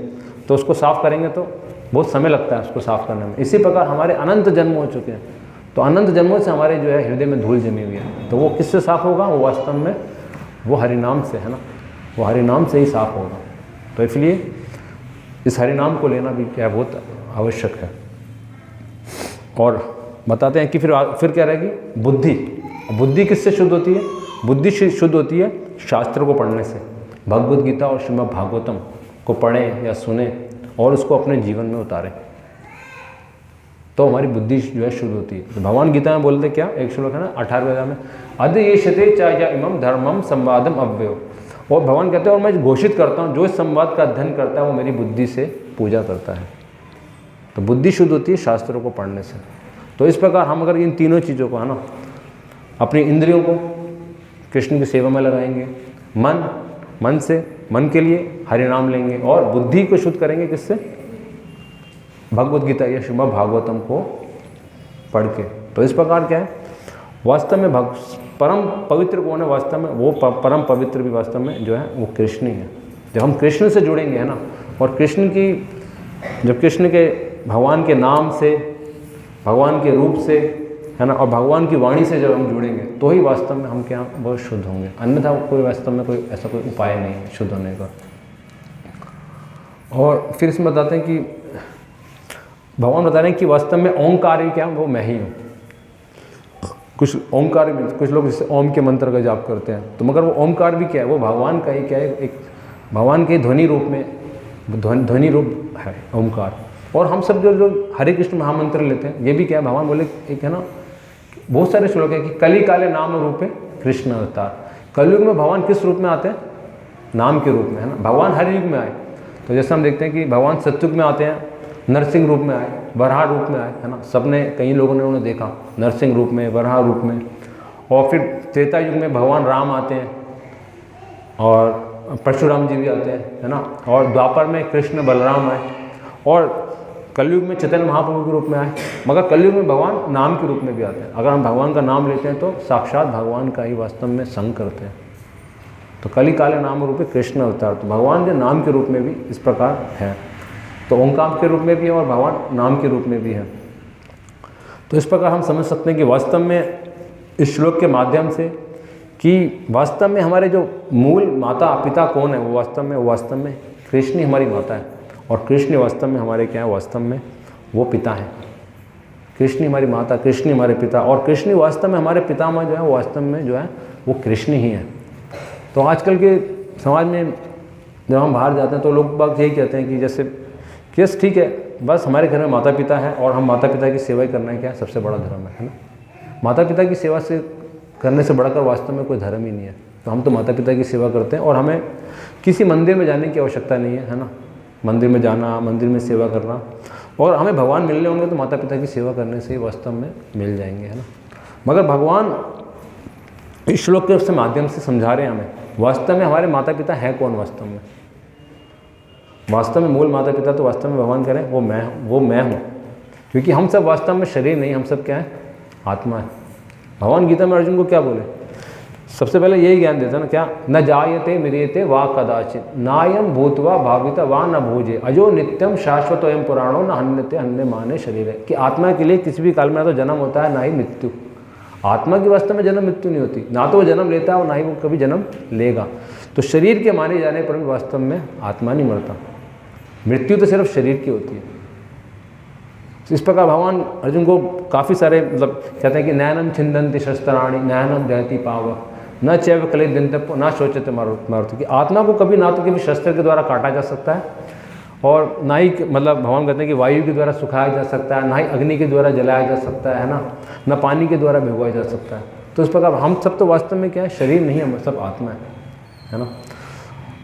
तो उसको साफ करेंगे तो बहुत समय लगता है उसको साफ करने में। इसी प्रकार हमारे अनंत जन्म हो चुके हैं, तो अनंत जन्मों से हमारे जो है हृदय में धूल जमी हुई है, तो वो किससे साफ होगा, वो वास्तव में वो हरिनाम से, है ना, वो हरिनाम से ही साफ होगा। तो इसलिए इस हरिनाम को लेना भी क्या बहुत आवश्यक है। और बताते हैं कि फिर क्या रहेगी, बुद्धि किससे शुद्ध होती है, बुद्धि शुद्ध होती है शास्त्र को पढ़ने से। भगवद गीता और श्रीमद् भागवतम को पढ़ें या सुने और उसको अपने जीवन में उतारें, तो हमारी बुद्धि जो है शुद्ध होती है। तो भगवान गीता में बोलते क्या, एक श्लोक है ना 18वें अध्याय में, अध्येषते च इमं धर्मम संवादम अव्ययो। और भगवान कहते हैं और मैं घोषित करता हूँ, जो इस संवाद का अध्ययन करता है वो मेरी बुद्धि से पूजा करता है। तो बुद्धि शुद्ध होती है शास्त्रों को पढ़ने से। तो इस प्रकार हम अगर इन तीनों चीज़ों को, है ना, अपनी इंद्रियों को कृष्ण की सेवा में लगाएंगे, मन से, मन के लिए हरिनाम लेंगे, और बुद्धि को शुद्ध करेंगे किससे, भगवद गीता या श्रीमद् भागवतम को पढ़ के। तो इस प्रकार क्या है, वास्तव में परम पवित्र कौन है, वास्तव में वो परम पवित्र भी वास्तव में जो है वो कृष्ण ही है। जब हम कृष्ण से जुड़ेंगे, है ना, और जब कृष्ण के भगवान के नाम से, भगवान के रूप से, है ना, और भगवान की वाणी से जब हम जुड़ेंगे तो ही वास्तव में हम क्या बहुत शुद्ध होंगे। अन्यथा कोई वास्तव में कोई ऐसा कोई उपाय नहीं है शुद्ध होने का। और फिर इसमें बताते हैं कि भगवान बता रहे हैं कि वास्तव में ओंकार ही क्या, वो मैं ही हूँ। कुछ लोग इससे ओम के मंत्र का जाप करते हैं, तो मगर वो ओंकार भी क्या है, वो भगवान का ही क्या है, एक भगवान के ध्वनि रूप में, ध्वनि रूप है ओंकार। और हम सब जो हरे कृष्ण महामंत्र लेते हैं, ये भी क्या है, भगवान बोले एक है ना, बहुत सारे श्लोक है कि कली काले नाम रूपे कृष्ण अवतार। कलयुग में भगवान किस रूप में आते हैं? नाम के रूप में, है ना। भगवान हर युग में आए। तो जैसे हम देखते हैं कि भगवान सतयुग में आते हैं, नरसिंह रूप में आए, वराह रूप में आए, है ना। सबने, कई लोगों ने उन्हें देखा नरसिंह रूप में, वराह रूप में। और फिर त्रेता युग में भगवान राम आते हैं और परशुराम जी भी आते हैं, है ना। और द्वापर में कृष्ण बलराम आए और कलयुग में चैतन्य महाप्रभु के रूप में आए। मगर कलयुग में भगवान नाम के रूप में भी आते हैं। अगर हम भगवान का नाम लेते हैं तो साक्षात भगवान का ही वास्तव में संग करते हैं। तो कली काले नाम रूपे कृष्ण अवतार। तो भगवान के नाम के रूप में भी इस प्रकार है। तो ओंकार के रूप में भी है और भगवान नाम के रूप में भी है। तो इस प्रकार हम समझ सकते हैं कि वास्तव में इस श्लोक के माध्यम से कि वास्तव में हमारे जो मूल माता पिता कौन है, वो वास्तव में कृष्ण ही हमारी माता है। और कृष्ण वास्तव में हमारे क्या है? वास्तव में वो पिता हैं। कृष्ण हमारी माता, कृष्ण हमारे पिता, और कृष्ण वास्तव में हमारे पितामह जो है वो वास्तव में जो है वो कृष्ण ही है। तो आजकल के समाज में जब हम बाहर जाते हैं तो लोग बाग यही कहते हैं कि जैसे केस ठीक है, बस हमारे घर में माता पिता है और हम माता पिता की सेवा ही करना है, क्या सबसे बड़ा धर्म है ना। माता पिता की सेवा से करने से बढ़कर वास्तव में कोई धर्म ही नहीं है। तो हम तो माता पिता की सेवा करते हैं और हमें किसी मंदिर में जाने की आवश्यकता नहीं है, है ना। मंदिर में जाना, मंदिर में सेवा करना, और हमें भगवान मिलने होंगे तो माता पिता की सेवा करने से ही वास्तव में मिल जाएंगे, है ना। मगर भगवान इस श्लोक के माध्यम से समझा रहे हैं हमें वास्तव में हमारे माता पिता हैं कौन। वास्तव में मूल माता पिता तो वास्तव में भगवान करें वो मैं हूँ। क्योंकि हम सब वास्तव में शरीर नहीं, हम सब क्या है? आत्मा है। भगवान गीता में अर्जुन को क्या बोले? सबसे पहले यही ज्ञान देता ना, क्या? न जायते म्रियते वा कदाचित नायम भूतवा भाविता वा न भूजे अजो नित्यम शाश्वत एवं पुराणो न हन्यते हन्य माने शरीर है। कि आत्मा के लिए किसी भी काल में ना तो जन्म होता है ना ही मृत्यु। आत्मा की वास्तव में जन्म मृत्यु नहीं होती, ना तो वो जन्म लेता है और ना ही वो कभी जन्म लेगा। तो शरीर के माने जाने पर भी वास्तव में आत्मा नहीं मरता, मृत्यु तो सिर्फ शरीर की होती है। इस प्रकार भगवान अर्जुन को काफ़ी सारे कहते हैं कि नैनम छिंदंति शस्त्राणी नैनम दहती पाव न चैव कले दिन न शोचते मारुति। कि आत्मा को कभी ना तो कभी शस्त्र के द्वारा काटा जा सकता है और ना ही भगवान कहते हैं कि वायु के द्वारा सुखाया जा सकता है, ना ही अग्नि के द्वारा जलाया जा सकता है ना, न पानी के द्वारा भिगोया जा सकता है। तो इस प्रकार हम सब तो वास्तव में क्या है? शरीर नहीं है, हम सब आत्मा है ना।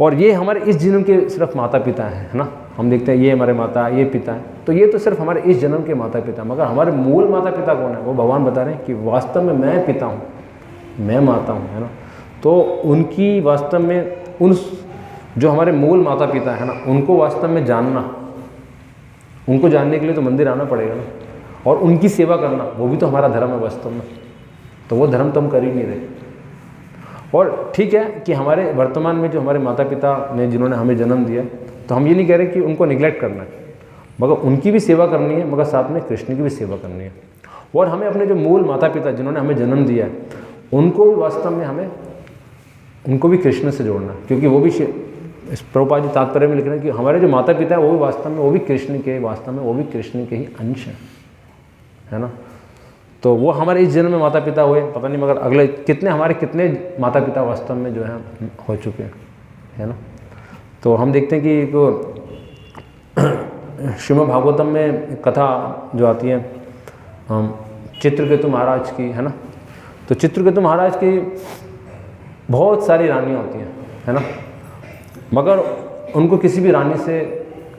और ये हमारे इस जन्म के सिर्फ माता पिता हैं, है ना। हम देखते हैं ये हमारे माता, ये पिता है, तो ये तो सिर्फ हमारे इस जन्म के माता पिता। मगर हमारे मूल माता पिता कौन है? वो भगवान बता रहे हैं कि वास्तव में मैं पिता हूँ, मैं माता हूँ, है ना। तो उनकी वास्तव में उन जो हमारे मूल माता पिता है ना, उनको वास्तव में जानना, उनको जानने के लिए तो मंदिर आना पड़ेगा ना, और उनकी सेवा करना वो भी तो हमारा धर्म है वास्तव में। तो वो धर्म तो हम कर ही नहीं रहे। और ठीक है कि हमारे वर्तमान में जो हमारे माता पिता ने जिन्होंने हमें जन्म दिया, तो हम ये नहीं कह रहे कि उनको निगलेक्ट करना है, मगर उनकी भी सेवा करनी है, मगर साथ में कृष्ण की भी सेवा करनी है। और हमें अपने जो मूल माता पिता जिन्होंने हमें जन्म दिया है, उनको भी वास्तव में हमें उनको भी कृष्ण से जोड़ना है। क्योंकि वो भी इस प्रभुपाद जी तात्पर्य में लिख रहे हैं कि हमारे जो माता पिता है वो भी वास्तव में वो भी कृष्ण के ही अंश हैं, है ना। तो वो हमारे इस जन्म में माता पिता हुए पता नहीं, मगर अगले कितने माता पिता वास्तव में जो है हो चुके हैं, है ना। तो हम देखते हैं कि श्रीमद् भागवतम में कथा जो आती है चित्रकेतु महाराज की, है ना। तो चित्रकेतु महाराज की बहुत सारी रानियाँ होती हैं, है ना, मगर उनको किसी भी रानी से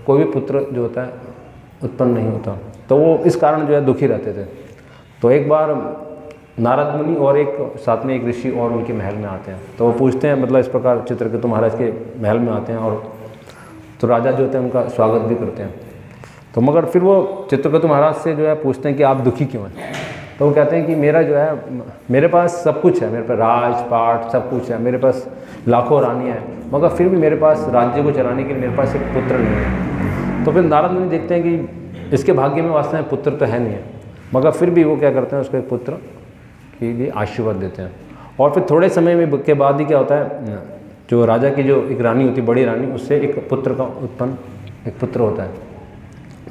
कोई भी पुत्र जो होता है उत्पन्न नहीं होता। तो वो इस कारण जो है दुखी रहते थे। तो एक बार नारद मुनि और एक साथ में एक ऋषि और उनके महल में आते हैं। तो वो पूछते हैं, इस प्रकार चित्रकेतु महाराज के महल में आते हैं, और तो राजा जो होते हैं उनका स्वागत भी करते हैं। तो मगर फिर वो चित्रकेतु महाराज से जो है पूछते हैं कि आप दुखी क्यों हैं। तो वो कहते हैं कि मेरे पास सब कुछ है, मेरे पास राजपाट सब कुछ है, मेरे पास लाखों रानियाँ हैं, मगर फिर भी मेरे पास राज्य को चलाने के लिए मेरे पास एक पुत्र नहीं है। तो फिर नारद मुनि देखते हैं कि इसके भाग्य में वास्तव में पुत्र तो है नहीं है, मगर फिर भी वो क्या करते हैं, उसको एक पुत्र के लिए आशीर्वाद देते हैं। और फिर थोड़े समय में के बाद ही क्या होता है, जो राजा की जो एक रानी होती है, बड़ी रानी, उससे एक पुत्र होता है।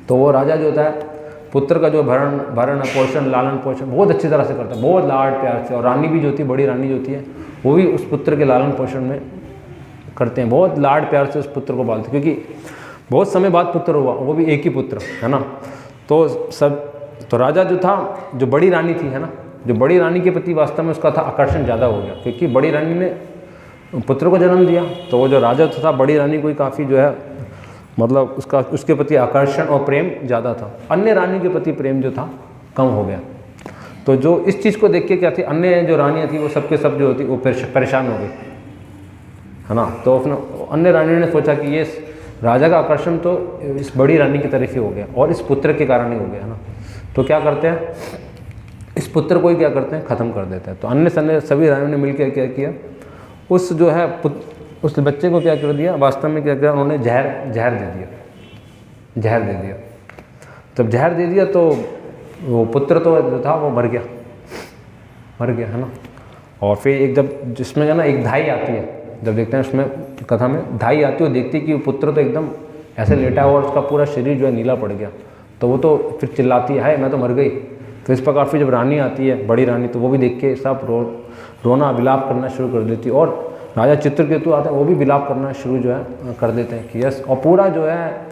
तो वो राजा जो होता है पुत्र का जो भरण पोषण लालन पोषण बहुत अच्छी तरह से करता है, बहुत लाड प्यार से। और रानी भी जो होती है, बड़ी रानी जो होती है, वो भी उस पुत्र के लालन पोषण में करते हैं, बहुत लाड प्यार से उस पुत्र को पालते, क्योंकि बहुत समय बाद पुत्र हुआ, वो भी एक ही पुत्र, है ना। तो राजा जो था, जो बड़ी रानी थी, है ना, जो बड़ी रानी के प्रति वास्तव में उसका था आकर्षण ज़्यादा हो गया, क्योंकि बड़ी रानी ने पुत्र को जन्म दिया, तो वो जो राजा था बड़ी रानी को काफ़ी जो है मतलब उसके प्रति आकर्षण और प्रेम ज़्यादा था। अन्य रानी के प्रति प्रेम जो था कम हो गया। तो जो इस चीज़ को देख के क्या थी, अन्य जो रानियाँ थी वो सबके सब जो होती वो परेशान हो गई, है ना। तो अपना अन्य रानी ने सोचा कि ये राजा का आकर्षण तो इस बड़ी रानी की तरफ ही हो गया और इस पुत्र के कारण ही हो गया, है ना। तो क्या करते हैं, इस पुत्र को ही क्या करते हैं, ख़त्म कर देते हैं। तो अन्य सभी रानियों ने मिलकर क्या किया, उस जो है उस बच्चे को क्या कर दिया, वास्तव में क्या किया उन्होंने जहर दे दिया। जब जहर दे दिया तो वो पुत्र तो जो था वो मर गया, है ना। और फिर एक जब जिसमें है ना एक धाई आती है, जब देखते हैं उसमें कथा में धाई आती है, वो देखती है कि वो पुत्र तो एकदम ऐसे लेटा हुआ और उसका पूरा शरीर जो है नीला पड़ गया। तो वो तो फिर चिल्लाती है मैं तो मर गई। तो इस प्रकार फिर जब रानी आती है, बड़ी रानी, तो वो भी देख के सब रोना विलाप करना शुरू कर देती है। और राजा चित्रकेतु आते हैं, वो भी विलाप करना शुरू जो है कर देते हैं कि यस। और पूरा जो है,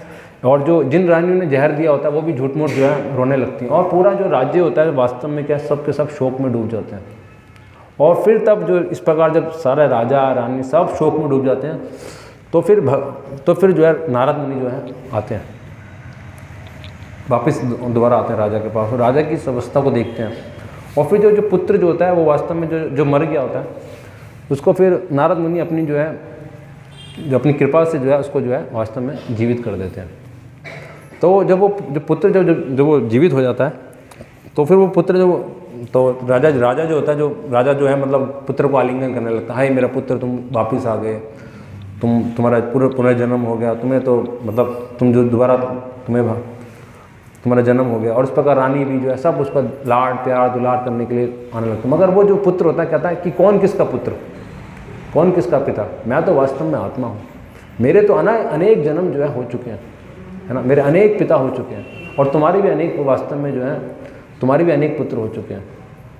और जो जिन रानियों ने जहर दिया होता है वो भी झूठ मूठ जो है रोने लगती हैं। और पूरा जो राज्य होता है वास्तव में क्या सब के सब शोक में डूब जाते हैं। और फिर तब जो इस प्रकार जब सारे राजा रानी सब शोक में डूब जाते हैं, तो फिर जो है नारद मुनि जो है आते हैं, वापस दोबारा आते हैं राजा के पास, और राजा की इस अवस्था को देखते हैं। और फिर जो पुत्र जो होता है वो वास्तव में जो मर गया होता है, उसको फिर नारद मुनि अपनी जो है जो अपनी कृपा से जो है उसको जो है वास्तव में जीवित कर देते हैं। तो जब वो पुत्र जब वो जीवित हो जाता है, तो फिर वो पुत्र तो राजा जो होता है, राजा जो है मतलब पुत्र को आलिंगन करने लगता है, हाय मेरा पुत्र तुम वापस आ गए, तुम्हारा पुनर्जन्म हो गया, तुम्हें तो मतलब तुम जो दोबारा तुम्हारा जन्म हो गया। और इस प्रकार रानी भी जो है सब उसका लाड प्यार दुलार करने के लिए आने लगता है। मगर वो जो पुत्र होता है कहता है कि कौन किसका पुत्र, कौन किसका पिता, मैं तो वास्तव में आत्मा हूँ, मेरे तो अनेक जन्म जो है हो चुके हैं, है ना, मेरे अनेक पिता हो चुके हैं, और तुम्हारे भी अनेक वास्तव में जो है तुम्हारे भी अनेक पुत्र हो चुके हैं।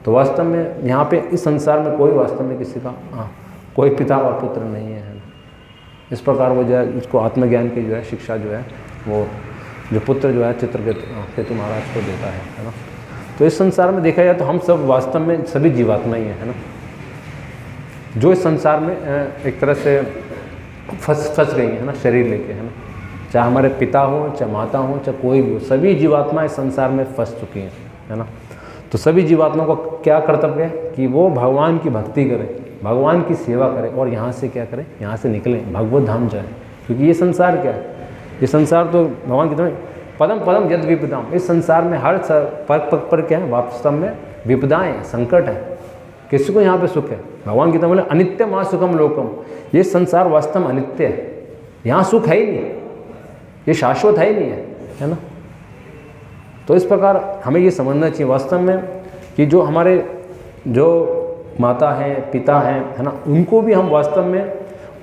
तो वास्तव में यहाँ पे इस संसार में कोई वास्तव में किसी का कोई पिता और पुत्र नहीं है, है ना। इस प्रकार वो जो है उसको आत्मज्ञान की जो है शिक्षा जो है वो जो पुत्र जो है चित्रकेतु महाराज को देता है ना। तो इस संसार में देखा जाए तो हम सब वास्तव में सभी जीवात्मा ही है ना, जो इस संसार में एक तरह से फंस गई है ना, शरीर लेके, है ना। चाहे हमारे पिता हो, चाहे माता हो, चाहे कोई भी हो, सभी जीवात्मा इस संसार में फंस चुकी हैं, है ना। तो सभी जीवात्मा को क्या कर्तव्य है कि वो भगवान की भक्ति करें, भगवान की सेवा करें, और यहाँ से क्या करें, यहाँ से निकलें, भगवत धाम जाएं। क्योंकि ये संसार क्या है, ये संसार तो भगवान की तरह पदम पदम यद विपदाम, इस संसार में हर पग पग पर क्या है, वास्तव में विपदाएँ संकट है, किसी को यहाँ पे सुख है। भगवान की तरह बोले अनित्य माँ सुखम लोकम, ये संसार वास्तव में अनित्य है, यहाँ सुख है ही नहीं, ये शाश्वत है ही नहीं है ना। तो इस प्रकार हमें ये समझना चाहिए वास्तव में कि जो हमारे जो माता हैं पिता हैं, है ना, उनको भी हम वास्तव में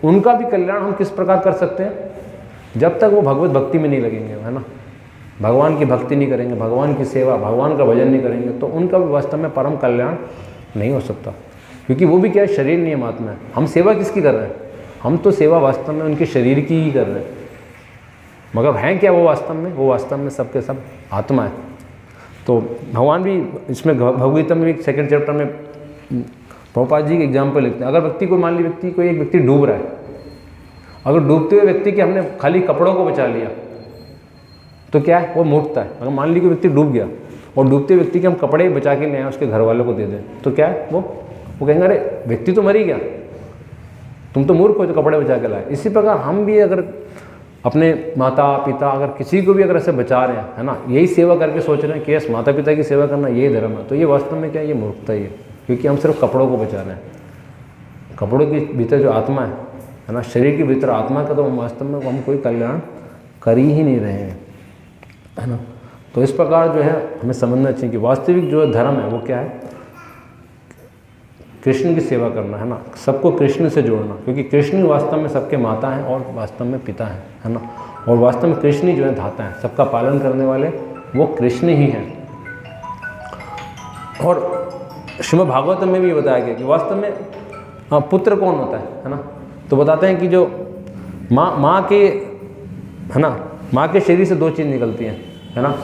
उनका भी कल्याण हम किस प्रकार कर सकते हैं, जब तक वो भगवत भक्ति में नहीं लगेंगे, है ना, भगवान की भक्ति नहीं करेंगे, भगवान की सेवा, भगवान का भजन नहीं करेंगे, तो उनका भी वास्तव में परम कल्याण नहीं हो सकता। क्योंकि वो भी क्या है, शरीर नहीं है, आत्मा है। हम सेवा किसकी कर रहे हैं, हम तो सेवा वास्तव में उनके शरीर की ही कर रहे हैं, मगर हैं क्या वो वास्तव में, वो वास्तव में सबके सब आत्मा है। तो भगवान भी इसमें भगवद्गीता में भी 2nd चैप्टर में प्रभुपाद जी के एग्जाम्पल लिखते हैं। अगर व्यक्ति को मान ली एक व्यक्ति डूब रहा है, अगर डूबते हुए व्यक्ति के हमने खाली कपड़ों को बचा लिया तो क्या है, वो मूर्खता है। अगर मान ली कोई व्यक्ति डूब गया और डूबते व्यक्ति के हम कपड़े बचा के ले आए, उसके घर वालों को दे दें, तो क्या है, वो कहेंगे अरे व्यक्ति तो मर ही गया, तुम तो मूर्ख हो जो कपड़े बचा के लाए। इसी प्रकार हम भी अगर अपने माता पिता अगर किसी को भी अगर ऐसे बचा रहे हैं, है ना, यही सेवा करके सोच रहे हैं कि यस माता पिता की सेवा करना यही धर्म है, तो ये वास्तव में क्या, ये मूर्खता ही है। क्योंकि हम सिर्फ कपड़ों को बचा रहे हैं, कपड़ों के भीतर जो आत्मा है ना, शरीर के भीतर आत्मा का तो हम वास्तव में हम कोई कल्याण कर ही नहीं रहे हैं, है ना। तो इस प्रकार जो है हमें समझना चाहिए कि वास्तविक जो धर्म है वो क्या है, कृष्ण की सेवा करना, है ना, सबको कृष्ण से जोड़ना। क्योंकि कृष्ण ही वास्तव में सबके माता हैं और वास्तव में पिता हैं, है ना, और वास्तव में कृष्ण ही जो है धाता है, सबका पालन करने वाले वो कृष्ण ही हैं। और श्रीमद् भागवतम में भी बताया गया कि वास्तव में पुत्र कौन होता है ना, तो बताते हैं कि जो माँ के, है ना, माँ के शरीर से 2 चीज़ निकलती हैं, है ना,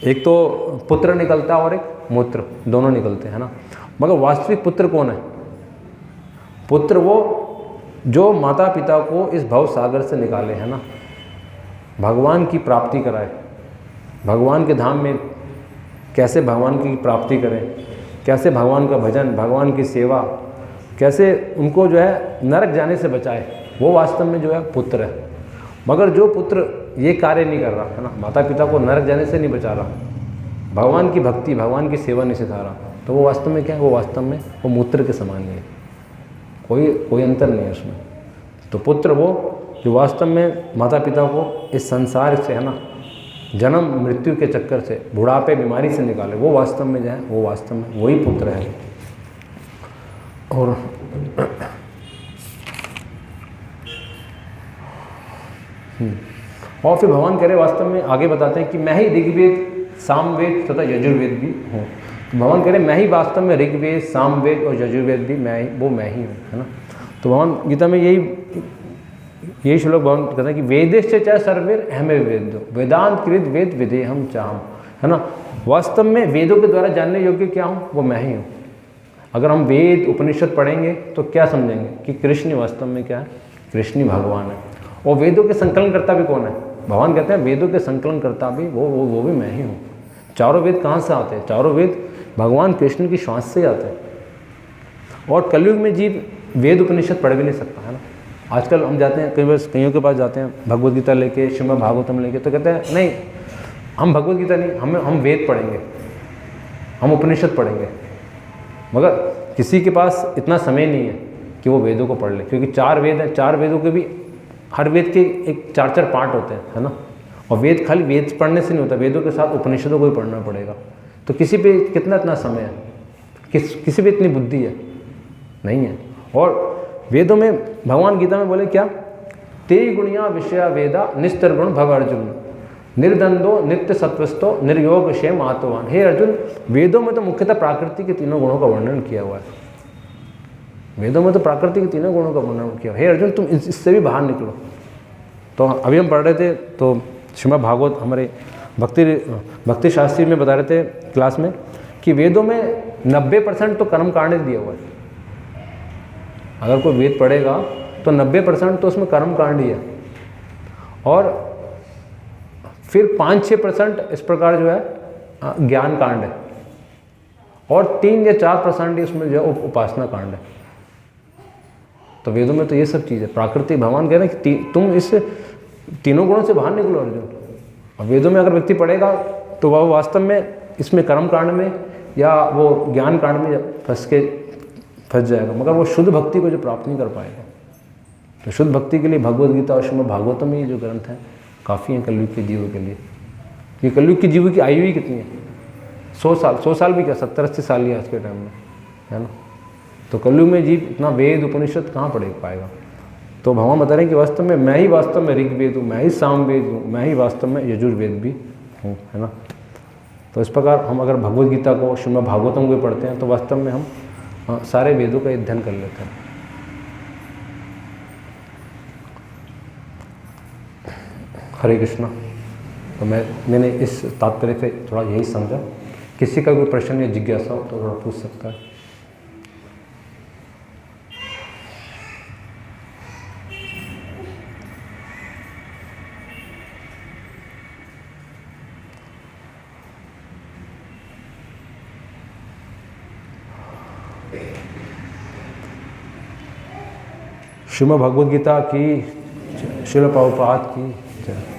एक तो पुत्र निकलता है और एक मूत्र, दोनों निकलते हैं ना। मगर वास्तविक पुत्र कौन है? पुत्र वो जो माता पिता को इस भव सागर से निकाले, है ना, भगवान की प्राप्ति कराए, भगवान के धाम में कैसे भगवान की प्राप्ति करें, कैसे भगवान का भजन, भगवान की सेवा, कैसे उनको जो है नरक जाने से बचाए, वो वास्तव में जो है पुत्र है। मगर जो पुत्र ये कार्य नहीं कर रहा, है ना, माता पिता को नरक जाने से नहीं बचा रहा, भगवान की भक्ति, भगवान की सेवा नहीं सिखा रहा, तो वो वास्तव में क्या है? वो वास्तव में वो मूत्र के समान ही है, कोई अंतर नहीं है उसमें। तो पुत्र वो जो वास्तव में माता पिता को इस संसार से, है ना, जन्म मृत्यु के चक्कर से, बुढ़ापे बीमारी से निकाले, वो वास्तव में जो है वो वास्तव में वही पुत्र है। और फिर भगवान कह रहे वास्तव में आगे बताते हैं कि मैं ही ऋग्वेद, सामवेद तथा यजुर्वेद भी हूँ। तो भगवान कह रहे मैं ही वास्तव में ऋग्वेद, सामवेद और यजुर्वेद भी मैं ही हूँ, है ना। तो भगवान गीता में यही श्लोक भगवान कहते हैं कि वेदेश्च च सर्वे अहमेव वेद्यो वेदांत कृत वेद विदेहम चाहम, है ना। वास्तव में वेदों के द्वारा जानने योग्य क्या हूँ? वो मैं ही हूँ। अगर हम वेद उपनिषद पढ़ेंगे तो क्या समझेंगे कि कृष्ण वास्तव में क्या है? कृष्ण भगवान है। और वेदों के संकलनकर्ता भी कौन है? भगवान कहते हैं वेदों के संकलनकर्ता भी वो भी मैं ही हूँ। चारों वेद कहाँ से आते हैं? चारों वेद भगवान कृष्ण की श्वास से आते हैं। और कलयुग में जीव वेद उपनिषद पढ़ भी नहीं सकता, है ना। आजकल हम जाते हैं कईयों के पास जाते हैं भगवद गीता लेके, श्रीमद् भागवतम लेके, तो कहते हैं नहीं, हम भगवद गीता नहीं, हम वेद पढ़ेंगे, हम उपनिषद पढ़ेंगे। मगर किसी के पास इतना समय नहीं है कि वो वेदों को पढ़ ले, क्योंकि 4 वेद हैं, 4 वेदों के भी हर वेद के एक 4-4 पार्ट होते हैं, है ना। और वेद खाली वेद पढ़ने से नहीं होता, वेदों के साथ उपनिषदों को भी पढ़ना पड़ेगा। तो किसी पे कितना इतना समय है? किसी पे इतनी बुद्धि है? नहीं है। और वेदों में भगवान गीता में बोले क्या? ते गुणिया विषया वेदा निस्तर्गुण भव अर्जुन निर्द्वंदो नित्य सत्वस्थो निर्योग क्षेम आत्मवान। हे अर्जुन, वेदों में तो मुख्यतः प्रकृति के 3 गुणों का वर्णन किया हुआ है। वेदों में तो प्रकृति के 3 गुणों का वर्णन किया। हे अर्जुन, तुम इससे भी बाहर निकलो। तो अभी हम पढ़ रहे थे तो श्रीमद् भागवत हमारे भक्ति शास्त्री में बता रहे थे क्लास में कि वेदों में 90% तो कर्मकांड दिया हुआ है। अगर कोई वेद पढ़ेगा तो 90% तो उसमें कर्मकांड ही है, और फिर 5-6% इस प्रकार जो है ज्ञान कांड है, और 3 या 4% ही उसमें जो है उपासना कांड है। तो वेदों में तो ये सब चीज़ है। प्राकृतिक भगवान कह रहे हैं कि तुम इस 3 गुणों से बाहर निकलो अर्जुन। और वेदों में अगर व्यक्ति पढ़ेगा तो वह वास्तव में इसमें कर्म कांड में या वो ज्ञान कांड में फंस जाएगा, मगर वो शुद्ध भक्ति को जो प्राप्त नहीं कर पाएगा। तो शुद्ध भक्ति के लिए भगवद गीता और श्रीमद् भागवतम ये जो ग्रंथ हैं काफ़ी हैं कलयुग के जीवों के लिए। ये कलयुग के जीवों की आयु ही कितनी है? 100 साल भी क्या, 70-80 साल ही आज के टाइम में, है ना। तो कलयुग में जीव इतना वेद उपनिषद कहाँ पढ़ पाएगा? तो भगवान बता रहे हैं कि वास्तव में मैं ही वास्तव में ऋग्वेद हूँ, मैं ही सामवेद हूँ, मैं ही वास्तव में यजुर्वेद भी हूँ, है ना। तो इस प्रकार हम अगर भगवद गीता को, श्रीमद् भागवतम को पढ़ते हैं तो वास्तव में हम सारे वेदों का अध्ययन कर लेते हैं। हरे कृष्णा। तो मैंने इस तात्पर्य से थोड़ा यही समझा। किसी का कोई प्रश्न या जिज्ञासा हो तो थोड़ा पूछ सकता है। श्रीमद् भगवद गीता की, श्रील प्रभुपाद की जय।